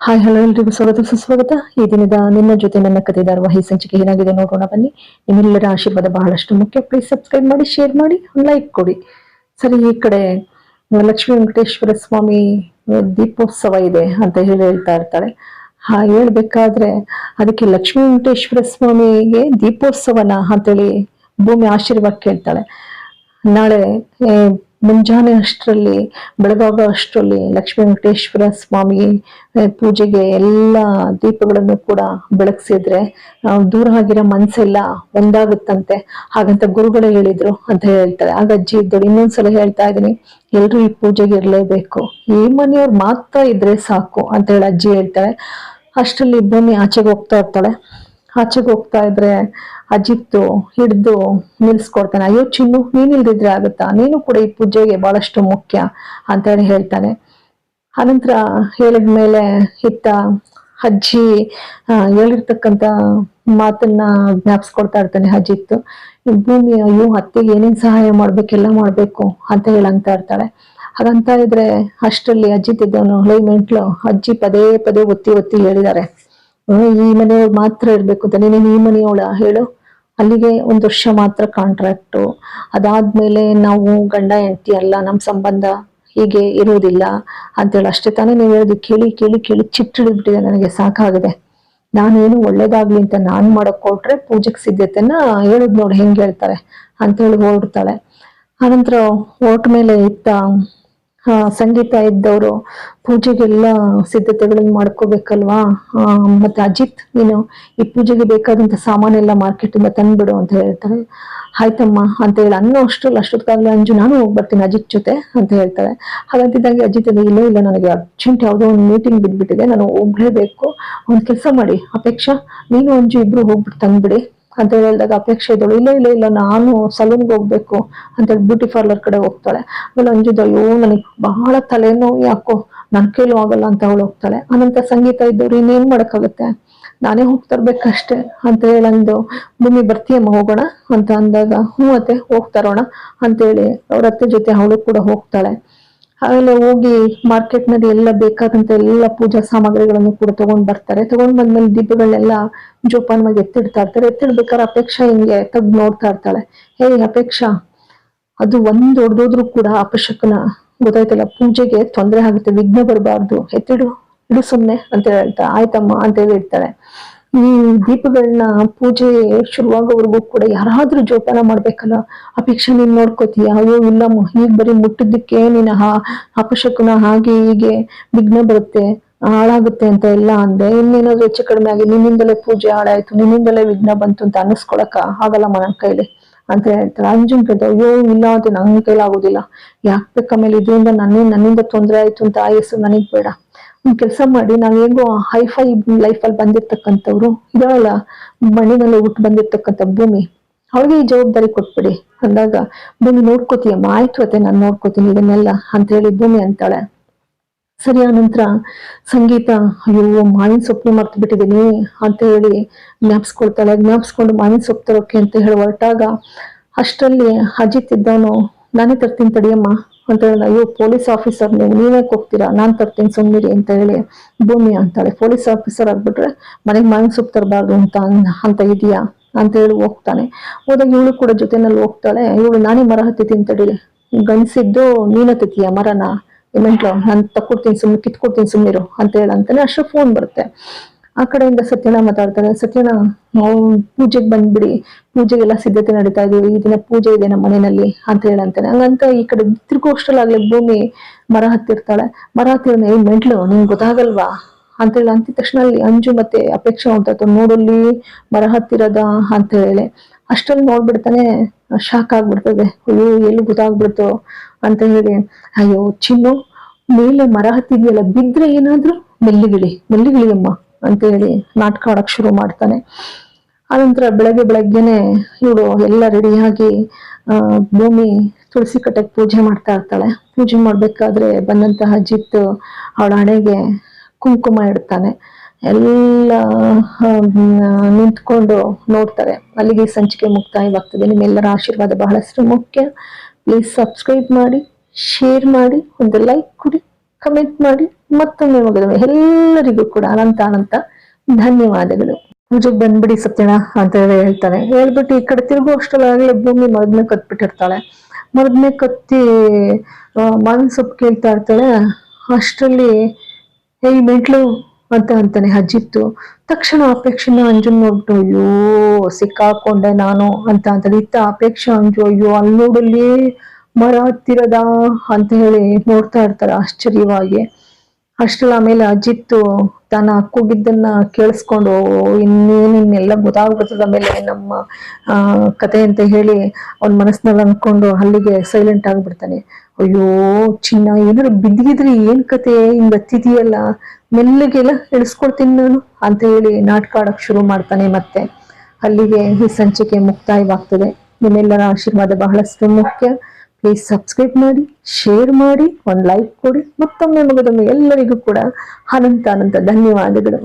Hi hello ಎಲ್ರಿಗೂ ಸ್ವಾಗತ ಸುಸ್ವಾಗತ. ಈ ದಿನದ ನಿಮ್ಮ ಜೊತೆ ನನ್ನ ಕಥೆ ಧಾರಾವಾಹಿ ಸಂಚಿಕೆ ಏನಾಗಿದೆ ನೋಡೋಣ ಬನ್ನಿ. ನಿಮ್ಮೆಲ್ಲರ ಆಶೀರ್ವಾದ ಬಹಳಷ್ಟು ಮುಖ್ಯ. ಪ್ಲೀಸ್ ಸಬ್ಸ್ಕ್ರೈಬ್ ಮಾಡಿ, ಶೇರ್ ಮಾಡಿ, ಲೈಕ್ ಕೊಡಿ. ಸರಿ, ಈ ಕಡೆ ಲಕ್ಷ್ಮೀ ವೆಂಕಟೇಶ್ವರ ಸ್ವಾಮಿ ದೀಪೋತ್ಸವ ಇದೆ ಅಂತ ಹೇಳ್ತಾ ಇರ್ತಾಳೆ. ಹೇಳ್ಬೇಕಾದ್ರೆ ಅದಕ್ಕೆ ಲಕ್ಷ್ಮೀ ವೆಂಕಟೇಶ್ವರ ಸ್ವಾಮಿಗೆ ದೀಪೋತ್ಸವನ ಅಂತೇಳಿ ಭೂಮಿ ಆಶೀರ್ವಾದ ಕೇಳ್ತಾಳೆ. ನಾಳೆ ಮುಂಜಾನೆ ಅಷ್ಟರಲ್ಲಿ, ಬೆಳಗಾಗ ಅಷ್ಟರಲ್ಲಿ ಲಕ್ಷ್ಮೀ ವೆಂಕಟೇಶ್ವರ ಸ್ವಾಮಿ ಪೂಜೆಗೆ ಎಲ್ಲ ದೀಪಗಳನ್ನು ಕೂಡ ಬೆಳಗ್ಸಿದ್ರೆ ದೂರ ಆಗಿರೋ ಮನ್ಸೆಲ್ಲ ಒಂದಾಗುತ್ತಂತೆ. ಹಾಗಂತ ಗುರುಗಳೇ ಹೇಳಿದ್ರು ಅಂತ ಹೇಳ್ತಾರೆ. ಆಗ ಅಜ್ಜಿ ಇದ್ದಳು. ಇನ್ನೊಂದ್ಸಲ ಹೇಳ್ತಾ ಇದೀನಿ, ಎಲ್ರು ಈ ಪೂಜೆಗೆ ಇರ್ಲೇಬೇಕು, ಈ ಮನೆಯವ್ರು ಮಾತ್ರ ಇದ್ರೆ ಸಾಕು ಅಂತ ಹೇಳಿ ಅಜ್ಜಿ ಹೇಳ್ತಾಳೆ. ಅಷ್ಟರಲ್ಲಿ ಭೂಮಿ ಆಚೆಗೆ ಹೋಗ್ತಾ ಇರ್ತಾಳೆ. ಆಚೆಗೆ ಹೋಗ್ತಾ ಇದ್ರೆ ಅಜಿತ್ತು ಹಿಡ್ದು ನಿಲ್ಸ್ಕೊಡ್ತಾನೆ. ಅಯ್ಯೋ ಚಿನ್ನು, ನೀನ್ ಇಲ್ದಿದ್ರೆ ಆಗುತ್ತಾ, ನೀನು ಕೂಡ ಈ ಪೂಜೆಗೆ ಬಹಳಷ್ಟು ಮುಖ್ಯ ಅಂತ ಹೇಳಿ ಹೇಳ್ತಾನೆ. ಅನಂತರ ಹೇಳಿದ್ಮೇಲೆ ಇತ್ತ ಅಜ್ಜಿ ಹೇಳಿರ್ತಕ್ಕಂತ ಮಾತನ್ನ ಜ್ಞಾಪಿಸ್ಕೊಡ್ತಾ ಇರ್ತಾನೆ ಅಜಿತ್ತು. ಭೂಮಿ ಅಯ್ಯೋ ಅತ್ತೆಗೆ ಏನೇನ್ ಸಹಾಯ ಮಾಡ್ಬೇಕೆಲ್ಲ ಮಾಡ್ಬೇಕು ಅಂತ ಹೇಳಂತ ಇರ್ತಾಳೆ. ಹಾಗಂತ ಇದ್ರೆ ಅಷ್ಟರಲ್ಲಿ ಅಜ್ಜಿತ್ ಇದ್ದವನು, ಹಳೆ ಮೆಂಟ್ಲು ಅಜ್ಜಿ ಪದೇ ಪದೇ ಒತ್ತಿ ಒತ್ತಿ ಹೇಳಿದ್ದಾರೆ, ಈ ಮನೆಯೊಳಗೆ ಮಾತ್ರ ಇರ್ಬೇಕು ಅಂತ. ನೀನೇನು ಈ ಮನೆಯೊಳ ಹೇಳು, ಅಲ್ಲಿಗೆ 1 ವರ್ಷ ಮಾತ್ರ ಕಾಂಟ್ರಾಕ್ಟು, ಅದಾದ್ಮೇಲೆ ನಾವು ಗಂಡ ಹೆಂಡತಿ ಅಲ್ಲ, ನಮ್ ಸಂಬಂಧ ಹೀಗೆ ಇರುವುದಿಲ್ಲ ಅಂತೇಳಿ ಅಷ್ಟೇ ತಾನೇ ನೀವು ಹೇಳುದು. ಕೇಳಿ ಕೇಳಿ ಕೇಳಿ ಚಿಟ್ಟಿಡ್ಬಿಟ್ಟಿದೆ, ನನಗೆ ಸಾಕಾಗಿದೆ. ನಾನೇನು ಒಳ್ಳೇದಾಗ್ಲಿ ಅಂತ ನಾನ್ ಮಾಡಕ್ ಹೊರಟ್ರೆ ಪೂಜೆಗೆ ಸಿದ್ಧತೆನ ಹೇಳುದ್ ನೋಡಿ ಹೆಂಗ್ ಹೇಳ್ತಾರೆ ಅಂತ ಹೇಳಿ ಹೊರಡ್ತಾಳೆ. ಆನಂತರ ಹೊರಟ ಮೇಲೆ ಇತ್ತ ಸಂಗೀತ ಇದ್ದವರು ಪೂಜೆಗೆಲ್ಲ ಸಿದ್ಧತೆಗಳನ್ನ ಮಾಡ್ಕೋಬೇಕಲ್ವಾ. ಮತ್ತೆ ಅಜಿತ್, ನೀನು ಈ ಪೂಜೆಗೆ ಬೇಕಾದಂತ ಸಾಮಾನೆಲ್ಲ ಮಾರ್ಕೆಟ್ ಇಂದ ತಂದ್ಬಿಡು ಅಂತ ಹೇಳ್ತಾರೆ. ಆಯ್ತಮ್ಮ ಅಂತ ಹೇಳಿ ಅನ್ನೋ ಅಷ್ಟೊತ್ತಾಗ್ಲೇ ಅಂಜು, ನಾನು ಹೋಗ್ಬರ್ತೀನಿ ಅಜಿತ್ ಜೊತೆ ಅಂತ ಹೇಳ್ತಾಳೆ. ಹಾಗಂತಿದ್ದಂಗೆ ಅಜಿತ್ ಇಲ್ಲ ಇಲ್ಲ, ನನಗೆ ಅರ್ಜೆಂಟ್ ಯಾವುದೋ ಒಂದು ಮೀಟಿಂಗ್ ಬಿದ್ಬಿಟ್ಟಿದೆ, ನಾನು ಹೋಗ್ಲೇಬೇಕು. ಒಂದ್ ಕೆಲಸ ಮಾಡಿ ಅಪೇಕ್ಷಾ, ನೀನು ಅಂಜು ಇಬ್ರು ಹೋಗ್ಬಿಟ್ಟು ತಂದ್ಬಿಡಿ ಅಂತ ಹೇಳಿದಾಗ ಅಪೇಕ್ಷೆ ಇದ್ದಳು, ಇಲ್ಲ ಇಲ್ಲ ಇಲ್ಲ, ನಾನು ಸಲೂನ್ಗೆ ಹೋಗ್ಬೇಕು ಅಂತೇಳಿ ಬ್ಯೂಟಿ ಪಾರ್ಲರ್ ಕಡೆ ಹೋಗ್ತಾಳೆ. ಆಮೇಲೆ ಅಂಜಿದ, ಅಯ್ಯೋ ನನಗೆ ಬಹಳ ತಲೆನೋವು, ಯಾಕೋ ನನ್ ಕೈಲೂ ಆಗಲ್ಲ ಅಂತ ಅವಳು ಹೋಗ್ತಾಳೆ. ಅನಂತರ ಸಂಗೀತ ಇದ್ದವ್ರು, ಇನ್ನೇನ್ ಮಾಡಕ್ಕಾಗತ್ತೆ, ನಾನೇ ಹೋಗ್ತರ್ಬೇಕಷ್ಟೇ ಅಂತ ಹೇಳಂದು, ಭೂಮಿ ಬರ್ತೀಯಮ್ಮ ಹೋಗೋಣ ಅಂತ ಅಂದಾಗ, ಅತ್ತೆ ಹೋಗ್ತಾರೋಣ ಅಂತೇಳಿ ಅವ್ರ ಅತ್ತೆ ಜೊತೆ ಅವಳು ಕೂಡ ಹೋಗ್ತಾಳೆ. ಆಮೇಲೆ ಹೋಗಿ ಮಾರ್ಕೆಟ್ ನಲ್ಲಿ ಎಲ್ಲ ಬೇಕಾದಂತ ಎಲ್ಲ ಪೂಜಾ ಸಾಮಗ್ರಿಗಳನ್ನು ಕೂಡ ತಗೊಂಡ್ ಬರ್ತಾರೆ. ತಗೊಂಡ್ ಬಂದ್ಮೇಲೆ ದೀಪಗಳನ್ನೆಲ್ಲ ಜೋಪಾನವಾಗಿ ಎತ್ತಿಡ್ತಾ ಇರ್ತಾರೆ. ಎತ್ತಿಡ್ಬೇಕಾದ್ರೆ ಅಪೇಕ್ಷಾ ಹಿಂಗೆ ತೆಗ್ದು ನೋಡ್ತಾ ಇರ್ತಾಳೆ. ಹೇ ಅಪೇಕ್ಷಾ, ಅದು ಒಂದ್ ಹೊಡೆದೋದ್ರು ಕೂಡ ಅಪಶಕನ, ಗೊತ್ತಾಯ್ತಲ್ಲ, ಪೂಜೆಗೆ ತೊಂದರೆ ಆಗುತ್ತೆ, ವಿಘ್ನ ಬರಬಾರ್ದು, ಇಡು ಸುಮ್ನೆ ಅಂತ ಹೇಳ್ತಾ ಆಯ್ತಮ್ಮ ಅಂತ ಹೇಳಿ ಇರ್ತಾಳೆ. ಈ ದೀಪಗಳನ್ನ ಪೂಜೆ ಶುರುವಾಗೋವರೆಗೂ ಕೂಡ ಯಾರಾದ್ರೂ ಜೋಪಾನ ಮಾಡ್ಬೇಕಲ್ಲ. ಅಪೇಕ್ಷಾ ನೀನ್ ನೋಡ್ಕೋತೀಯ? ಅಯ್ಯೋ ಇಲ್ಲಮ್ಮ, ಈಗ ಬರೀ ಮುಟ್ಟಿದ್ದಕ್ಕೆ ನೀನ್ ಅಪಶಕುನ ಹಾಗೆ ಹೀಗೆ ವಿಘ್ನ ಬರುತ್ತೆ, ಹಾಳಾಗುತ್ತೆ ಅಂತ ಎಲ್ಲ ಅಂದೆ. ಇನ್ನೇನಾದ್ರು ಹೆಚ್ಚು ಕಡಿಮೆ ಆಗಿ ನಿನ್ನಿಂದಲೇ ಪೂಜೆ ಹಾಳಾಯ್ತು, ನಿನ್ನಿಂದಲೇ ವಿಘ್ನ ಬಂತು ಅಂತ ಅನ್ನಿಸ್ಕೊಳಕ ಆಗಲ್ಲಮ್ಮ ನನ್ನ ಕೈಲಿ ಅಂತ ಹೇಳ್ತಾಳೆ. ಅಂಜುನ್ ಕೈದ, ಅಯ್ಯೋ ಇಲ್ಲ ಅಂತ ನನ್ನ ಕೈಲಿ ಆಗೋದಿಲ್ಲ, ಯಾಕೆ ಬೇಕಮೇಲೆ ಇದರಿಂದ ನನ್ನಿಂದ ತೊಂದರೆ ಆಯ್ತು ಅಂತ ಆಯಸ್ಸು ನನಗ್ ಬೇಡ. ಒಂದ್ ಕೆಲಸ ಮಾಡಿ, ನಾವ್ ಹೇಗೋ ಹೈಫೈ ಲೈಫಲ್ಲಿ ಬಂದಿರ್ತಕ್ಕಂಥವ್ರು ಇದಳಲ್ಲ, ಮಣ್ಣಿನಲ್ಲಿ ಹುಟ್ಟು ಬಂದಿರ್ತಕ್ಕಂಥ ಭೂಮಿ, ಅವಳಿಗೆ ಈ ಜವಾಬ್ದಾರಿ ಕೊಟ್ಬಿಡಿ ಅಂದಾಗ, ಭೂಮಿ ನೋಡ್ಕೋತೀಯಮ್ಮ, ಆಯ್ತು ಅತ್ತೆ ನಾನು ನೋಡ್ಕೋತೀನಿ ಇದನ್ನೆಲ್ಲ ಅಂತ ಹೇಳಿ ಭೂಮಿ ಅಂತಾಳೆ. ಸರಿ, ಆನಂತರ ಸಂಗೀತ, ಅಯ್ಯೋ ಮಾವಿನ ಸೊಪ್ಪು ಮರ್ತು ಬಿಟ್ಟಿದೀನಿ ಅಂತ ಹೇಳಿ ಜ್ಞಾಪಿಸ್ಕೊಳ್ತಾಳೆ. ಜ್ಞಾಪಿಸ್ಕೊಂಡು ಮಾವಿನ ಸೊಪ್ಪು ತರೋಕೆ ಅಂತ ಹೇಳಿ ಹೊರಟಾಗ ಅಷ್ಟರಲ್ಲಿ ಅಜಿತ್ ಇದ್ದವನು, ನಾನೇ ತರ್ತೀನಿ ತಡಿಯಮ್ಮ ಅಂತ ಹೇಳಿ, ಅಯ್ಯೋ ಪೊಲೀಸ್ ಆಫೀಸರ್ ನೀವೇ ಹೋಗ್ತೀರಾ, ನಾನ್ ತರ್ತೀನಿ ಸುಮ್ಮನಿರಿ ಅಂತ ಹೇಳಿ ಭೂಮಿ ಅಂತಾಳೆ. ಪೊಲೀಸ್ ಆಫೀಸರ್ ಆಗ್ಬಿಟ್ರೆ ಮನೆಗೆ ಮಾವಿನ ಸೊಪ್ಪು ತರಬಾರ್ದು ಅಂತ ಇದೆಯಾ ಅಂತ ಹೇಳಿ ಹೋಗ್ತಾನೆ. ಹೋದಾಗ ಇವಳು ಕೂಡ ಜೊತೆನಲ್ಲಿ ಹೋಗ್ತಾಳೆ. ಇವಳು, ನಾನೇ ಮರ ಹತ್ತಿತೀನಿ ತಡೀಲಿ, ಗಂಡಸಿದ್ದು ನೀನ ಹತ್ತಿಯ ಮರನ, ಮೆಂಟ್ಲು, ನಾನು ತಕ್ಕೊಡ್ತೀನಿ ಕಿತ್ಕೊಡ್ತೀನಿ ಸುಮ್ಮನಿರು ಅಂತ ಹೇಳಂತಾನೆ. ಅಷ್ಟು ಫೋನ್ ಬರುತ್ತೆ. ಆ ಕಡೆಯಿಂದ ಸತ್ಯನ ಮಾತಾಡ್ತಾನೆ. ಸತ್ಯನ, ನಾವು ಪೂಜೆಗೆ ಬಂದ್ಬಿಡಿ, ಪೂಜೆಗೆಲ್ಲ ಸಿದ್ಧತೆ ನಡೀತಾ ಇದೀವಿ, ಈ ದಿನ ಪೂಜೆ ಇದೆ ನಮ್ಮ ಮನೆಯಲ್ಲಿ ಅಂತ ಹೇಳಂತಾನೆ. ಹಂಗಂತ ಈ ಕಡೆ ತಿರ್ಗೋಷ್ಟಲ್ಲಾಗ್ಲಿ ಭೂಮಿ ಮರ ಹತ್ತಿರ್ತಾಳೆ. ಮರ ಹತ್ತಿರ, ಏನ್ ಮೆಂಟ್ಲು ನಿಂಗೆ ಗೊತ್ತಾಗಲ್ವಾ ಅಂತ ಹೇಳಿ ಅಂತಿದ ತಕ್ಷಣ ಅಲ್ಲಿ ಅಂಜು ಮತ್ತೆ ಅಪೇಕ್ಷೆ ಅಂತ ನೋಡಲ್ಲಿ ಮರ ಹತ್ತಿರದ ಅಂತ ಹೇಳಿ ಅಷ್ಟರಲ್ಲಿ ನೋಡ್ಬಿಡ್ತಾನೆ. ಶಾಕ್ ಆಗ್ಬಿಡ್ತದೆ, ಅಯ್ಯೋ ಎಲ್ಲಿ ಗೊತ್ತಾಗ್ಬಿಡ್ತು ಅಂತ ಹೇಳಿ, ಅಯ್ಯೋ ಚಿನ್ನು, ಮೇಲೆ ಮರ ಹತ್ತಿದ್ಯಲ್ಲ, ಬಿದ್ರೆ ಏನಾದ್ರು ಮೆಲ್ಲಿಗಿಳಿ ಅಮ್ಮ ಅಂತ ಹೇಳಿ ನಾಟಕ ಆಡಕ್ ಶುರು ಮಾಡ್ತಾನೆ. ಆನಂತರ ಬೆಳಗ್ಗೆನೆ ಇವಳು ಎಲ್ಲ ರೆಡಿಯಾಗಿ ಭೂಮಿ ತುಳಸಿ ಕಟ್ಟೆಗೆ ಪೂಜೆ ಮಾಡ್ತಾ ಇರ್ತಾಳೆ. ಪೂಜೆ ಮಾಡ್ಬೇಕಾದ್ರೆ ಬಂದಂತಹ ಅಜಿತ್ ಅವಳ ಹಣೆಗೆ ಕುಂಕುಮ ಇಡ್ತಾನೆ. ಎಲ್ಲ ನಿಂತ್ಕೊಂಡು ನೋಡ್ತಾರೆ. ಅಲ್ಲಿಗೆ ಸಂಚಿಕೆ ಮುಕ್ತಾಯವಾಗ್ತದೆ. ನಿಮ್ಮೆಲ್ಲರ ಆಶೀರ್ವಾದ ಬಹಳಷ್ಟು ಮುಖ್ಯ. ಪ್ಲೀಸ್ ಸಬ್ಸ್ಕ್ರೈಬ್ ಮಾಡಿ, ಶೇರ್ ಮಾಡಿ, ಒಂದು ಲೈಕ್ ಕೊಡಿ. ಕಮೆಂಟ್ ಮಾಡಿ. ಮತ್ತೊಮ್ಮೆ ಮಗದೊಮ್ಮೆ ಎಲ್ಲರಿಗೂ ಕೂಡ ಅನಂತ ಅನಂತ ಧನ್ಯವಾದಗಳು. ಪೂಜೆಗೆ ಬಂದ್ಬಿಡಿ ಸತ್ಯನ ಅಂತ ಹೇಳಿ ಹೇಳ್ತಾನೆ. ಹೇಳ್ಬಿಟ್ಟು ಈ ಕಡೆ ತಿರುಗು ಅಷ್ಟರಲ್ಲಾಗಲೇ ಭೂಮಿ ಮರದ್ನೇ ಕತ್ಬಿಟ್ಟಿರ್ತಾಳೆ. ಮರದ್ನೇ ಕತ್ತಿ ಮಾವಿನ ಸೊಪ್ಪು ಕೇಳ್ತಾ ಇರ್ತಾಳೆ. ಅಷ್ಟರಲ್ಲಿ ಏಯ್ ಮೆಂಟ್ಲು ಅಂತ ಅಂತಾನೆ ಅಜಿತ್ತು. ತಕ್ಷಣ ಅಪೇಕ್ಷೆನ ಅಂಜುನ್ ನೋಡ್ಬಿಟ್ಟು ಅಯ್ಯೋ ಸಿಕ್ಕಾಕೊಂಡೆ ನಾನು ಅಂತ ಅಂತಾನೆ. ಇತ್ತ ಅಪೇಕ್ಷೆ ಅಂಜು ಅಯ್ಯೋ ಅಲ್ಲಿ ನೋಡಲ್ಲಿ ಮರ ಹತ್ತಿರದ ಅಂತ ಹೇಳಿ ನೋಡ್ತಾ ಇರ್ತಾರೆ ಆಶ್ಚರ್ಯವಾಗಿ. ಅಷ್ಟರಲ್ಲಿ ಆಮೇಲೆ ಅಜಿತ್ತು ತಾನ ಕೂಗಿದ್ದನ್ನ ಕೇಳಿಸ್ಕೊಂಡು ಇನ್ನೆಲ್ಲ ಗೊತ್ತಾಗ್ಬಿಡ್ತದ ಆಮೇಲೆ ನಮ್ಮ ಕತೆ ಅಂತ ಹೇಳಿ ಅವನ ಮನಸ್ಸಿನಲ್ಲಿ ಅನ್ಕೊಂಡು ಅಲ್ಲಿಗೆ ಸೈಲೆಂಟ್ ಆಗ್ಬಿಡ್ತಾನೆ. ಅಯ್ಯೋ ಚಿನ್ನ ಏನಾದ್ರು ಬಿದ್ದಿದ್ರಿ ಏನ್ ಕತೆ ಹಿಂಗ್ ಹತ್ತಿದೆಯಲ್ಲ, ಮೆಲ್ಲಗೆಲ್ಲ ಇಳಿಸ್ಕೊಡ್ತೀನಿ ನಾನು ಅಂತ ಹೇಳಿ ನಾಟಕ ಆಡಕ್ ಶುರು ಮಾಡ್ತಾನೆ. ಮತ್ತೆ ಅಲ್ಲಿಗೆ ಈ ಸಂಚಿಕೆ ಮುಕ್ತಾಯವಾಗ್ತದೆ. ನಿಮ್ಮೆಲ್ಲರ ಆಶೀರ್ವಾದ ಬಹಳಷ್ಟು ಮುಖ್ಯ. ಪ್ಲೀಸ್ ಸಬ್ಸ್ಕ್ರೈಬ್ ಮಾಡಿ, ಶೇರ್ ಮಾಡಿ, ಒಂದು ಲೈಕ್ ಕೊಡಿ. ಮತ್ತೊಮ್ಮೆ ಮಗದೊಮ್ಮೆ ಎಲ್ಲರಿಗೂ ಕೂಡ ಅನಂತ ಅನಂತ ಧನ್ಯವಾದಗಳು.